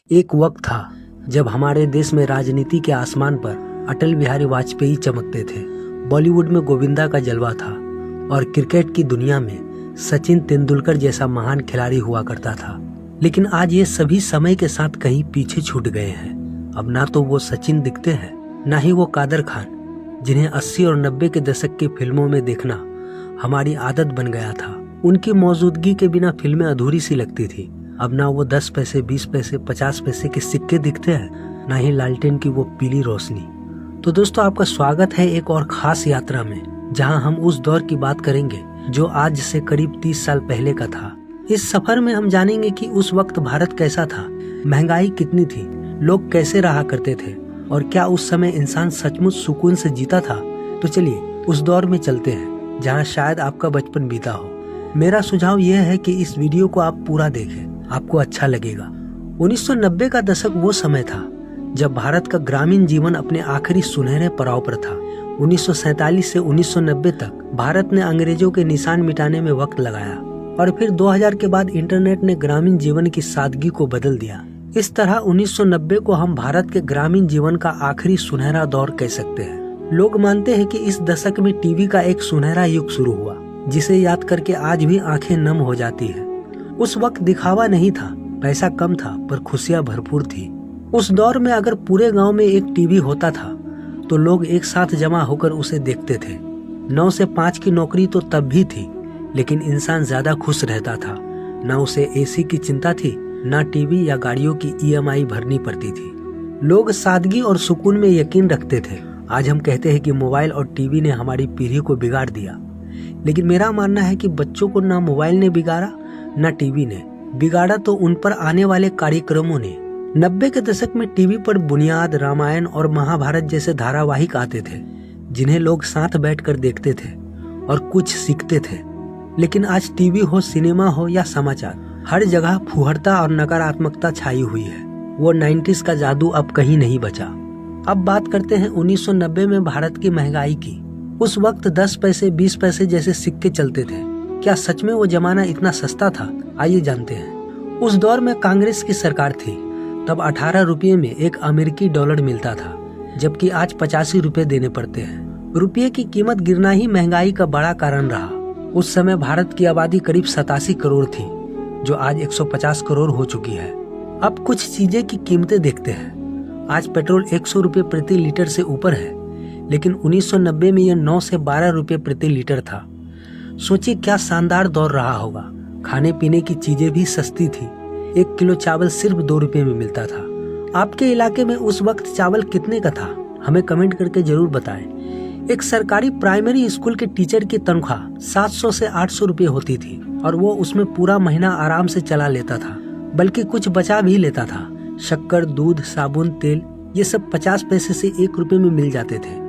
एक वक्त था जब हमारे देश में राजनीति के आसमान पर अटल बिहारी वाजपेयी चमकते थे, बॉलीवुड में गोविंदा का जलवा था और क्रिकेट की दुनिया में सचिन तेंदुलकर जैसा महान खिलाड़ी हुआ करता था। लेकिन आज ये सभी समय के साथ कहीं पीछे छूट गए हैं। अब ना तो वो सचिन दिखते हैं, ना ही वो कादर खान, जिन्हें 80 और 90 के दशक की फिल्मों में देखना हमारी आदत बन गया था। उनकी मौजूदगी के बिना फिल्में अधूरी सी लगती थी। अब ना वो 10 पैसे, 20 पैसे, 50 पैसे के सिक्के दिखते हैं, ना ही लालटेन की वो पीली रोशनी। तो दोस्तों, आपका स्वागत है एक और खास यात्रा में, जहां हम उस दौर की बात करेंगे जो आज से करीब 30 साल पहले का था। इस सफर में हम जानेंगे कि उस वक्त भारत कैसा था, महंगाई कितनी थी, लोग कैसे रहा करते थे और क्या उस समय इंसान सचमुच सुकून से जीता था। तो चलिए उस दौर में चलते हैं जहां शायद आपका बचपन बीता हो। मेरा सुझाव यह है कि इस वीडियो को आप पूरा देखें, आपको अच्छा लगेगा। 1990 का दशक वो समय था जब भारत का ग्रामीण जीवन अपने आखिरी सुनहरे पड़ाव पर था। 1947 से 1990 तक भारत ने अंग्रेजों के निशान मिटाने में वक्त लगाया और फिर 2000 के बाद इंटरनेट ने ग्रामीण जीवन की सादगी को बदल दिया। इस तरह 1990 को हम भारत के ग्रामीण जीवन का आखिरी सुनहरा दौर कह सकते हैं। लोग मानते हैं कि इस दशक में टीवी का एक सुनहरा युग शुरू हुआ, जिसे याद करके आज भी आंखें नम हो जाती है। उस वक्त दिखावा नहीं था, पैसा कम था, पर खुशियां भरपूर थी। उस दौर में अगर पूरे गांव में एक टीवी होता था तो लोग एक साथ जमा होकर उसे देखते थे। 9 से 5 की नौकरी तो तब भी थी, लेकिन इंसान ज्यादा खुश रहता था। न उसे एसी की चिंता थी, न टीवी या गाड़ियों की EMI भरनी पड़ती थी। लोग सादगी और सुकून में यकीन रखते थे। आज हम कहते हैं कि मोबाइल और टीवी ने हमारी पीढ़ी को बिगाड़ दिया, लेकिन मेरा मानना है कि बच्चों को ना मोबाइल ने बिगाड़ा, न टीवी ने बिगाड़ा, तो उन पर आने वाले कार्यक्रमों ने। 90 के दशक में टीवी पर बुनियाद, रामायण और महाभारत जैसे धारावाहिक आते थे, जिन्हें लोग साथ बैठकर देखते थे और कुछ सीखते थे। लेकिन आज टीवी हो, सिनेमा हो या समाचार, हर जगह फुहरता और नकारात्मकता छाई हुई है। वो 90s का जादू अब कहीं नहीं बचा। अब बात करते हैं 1990 में भारत की महंगाई की। उस वक्त 10 पैसे, 20 पैसे जैसे सिक्के चलते थे। क्या सच में वो जमाना इतना सस्ता था? आइए जानते हैं। उस दौर में कांग्रेस की सरकार थी। तब 18 रुपये में एक अमेरिकी डॉलर मिलता था, जबकि आज 85 रुपये देने पड़ते हैं। रुपये की कीमत गिरना ही महंगाई का बड़ा कारण रहा। उस समय भारत की आबादी करीब 87 करोड़ थी, जो आज 150 करोड़ हो चुकी है। अब कुछ चीजें की कीमतें देखते हैं। आज पेट्रोल 100 रुपये प्रति लीटर से ऊपर है, लेकिन 1990 में यह 9 से 12 रुपये प्रति लीटर था। सोचिए क्या शानदार दौर रहा होगा। खाने पीने की चीजें भी सस्ती थी। 1 किलो चावल सिर्फ 2 रुपये में मिलता था। आपके इलाके में उस वक्त चावल कितने का था? हमें कमेंट करके जरूर बताएं। एक सरकारी प्राइमरी स्कूल के टीचर की तनख्वाह 700 से 800 रुपये होती थी और वो उसमें पूरा महीना आराम से चला लेता था, बल्कि कुछ बचा भी लेता था। शक्कर, दूध, साबुन, तेल, ये सब 50 पैसे से 1 रुपये में मिल जाते थे।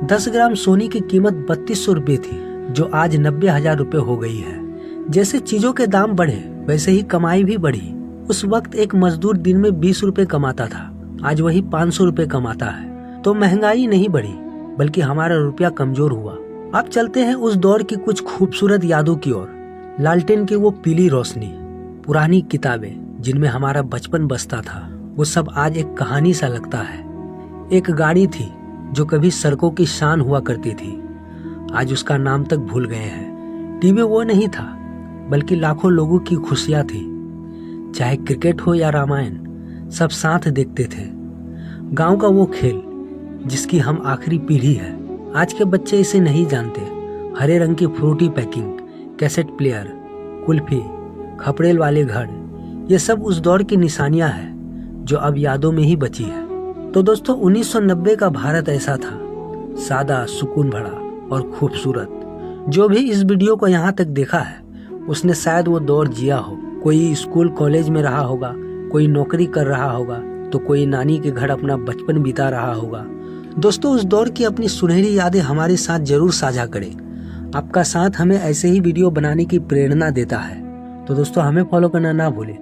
10 ग्राम सोने की कीमत 3200 रुपये थी, जो आज 90,000 रुपये हो गई है। जैसे चीजों के दाम बढ़े, वैसे ही कमाई भी बढ़ी। उस वक्त एक मजदूर दिन में 20 रुपए कमाता था, आज वही 500 रुपए कमाता है। तो महंगाई नहीं बढ़ी, बल्कि हमारा रुपया कमजोर हुआ। अब चलते हैं उस दौर की कुछ खूबसूरत यादों की ओर। लालटेन की वो पीली रोशनी, पुरानी किताबें जिनमें हमारा बचपन बसता था, वो सब आज एक कहानी सा लगता है। एक गाड़ी थी जो कभी सड़कों की शान हुआ करती थी, आज उसका नाम तक भूल गए हैं। टीवी वो नहीं था, बल्कि लाखों लोगों की खुशियां थी। चाहे क्रिकेट हो या रामायण, सब साथ देखते थे। गांव का वो खेल जिसकी हम आखिरी पीढ़ी है। आज के बच्चे इसे नहीं जानते। हरे रंग की फ्रूटी पैकिंग, कैसेट प्लेयर, कुल्फी, खपड़ेल वाले घर, ये सब उस दौर की निशानियां हैं जो अब यादों में ही बची है। तो दोस्तों, 1990 का भारत ऐसा था, सादा, सुकून भरा और खूबसूरत। जो भी इस वीडियो को यहाँ तक देखा है, उसने शायद वो दौर जिया हो। कोई स्कूल कॉलेज में रहा होगा, कोई नौकरी कर रहा होगा, तो कोई नानी के घर अपना बचपन बिता रहा होगा। दोस्तों, उस दौर की अपनी सुनहरी यादें हमारे साथ जरूर साझा करें। आपका साथ हमें ऐसे ही वीडियो बनाने की प्रेरणा देता है। तो दोस्तों, हमें फॉलो करना ना भूलें।